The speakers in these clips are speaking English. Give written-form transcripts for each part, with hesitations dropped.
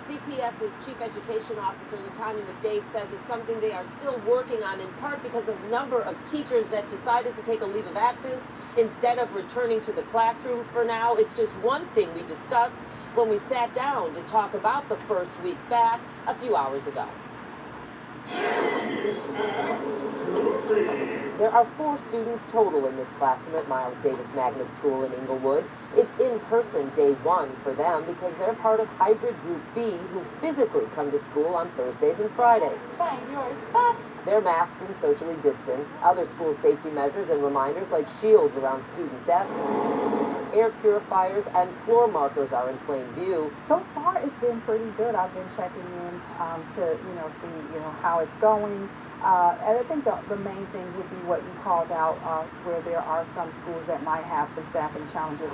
CPS's Chief Education Officer, Latanya McDade, says it's something they are still working on, in part because a number of teachers that decided to take a leave of absence instead of returning to the classroom for now. It's just one thing we discussed when we sat down to talk about the first week back a few hours ago. There are 4 students total in this classroom at Miles Davis Magnet School in Inglewood. It's in-person day 1 for them because they're part of Hybrid Group B, who physically come to school on Thursdays and Fridays. They're masked and socially distanced. Other school safety measures and reminders like shields around student desks, air purifiers, and floor markers are in plain view. So far, it's been pretty good. I've been checking in to see how it's going. And I think the main thing would be what you called out, where there are some schools that might have some staffing challenges.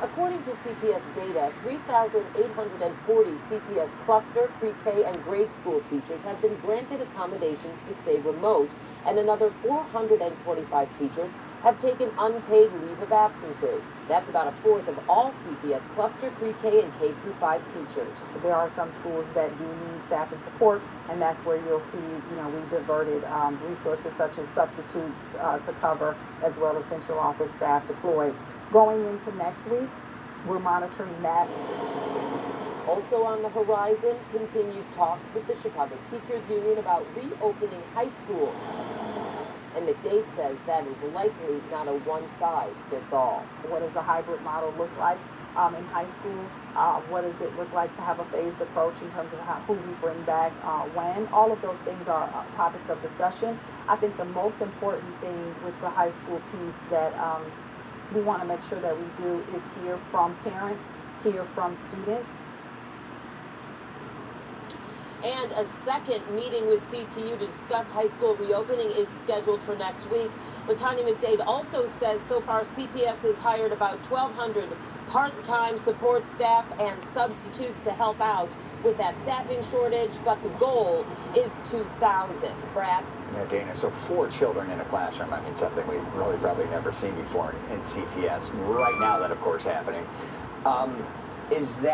According to CPS data, 3,840 CPS cluster, pre-K, and grade school teachers have been granted accommodations to stay remote, and another 425 teachers have taken unpaid leave of absences. That's about a fourth of all CPS cluster, pre-K, and K-5 teachers. There are some schools that do need staff and support, and that's where you'll see, we diverted resources such as substitutes to cover, as well as central office staff deployed. Going into next week, we're monitoring that. Also on the horizon, continued talks with the Chicago Teachers Union about reopening high schools. And McDade says that is likely not a one-size-fits-all. What does a hybrid model look like in high school? What does it look like to have a phased approach in terms of who we bring back, when? All of those things are topics of discussion. I think the most important thing with the high school piece that we want to make sure that we do is hear from parents, hear from students. And a second meeting with CTU to discuss high school reopening is scheduled for next week. Latanya McDade also says so far CPS has hired about 1,200 part-time support staff and substitutes to help out with that staffing shortage, but the goal is 2,000. Brad? Yeah, Dana, so 4 children in a classroom, I mean, something we've really probably never seen before in CPS. Right now, that, of course, happening. Is that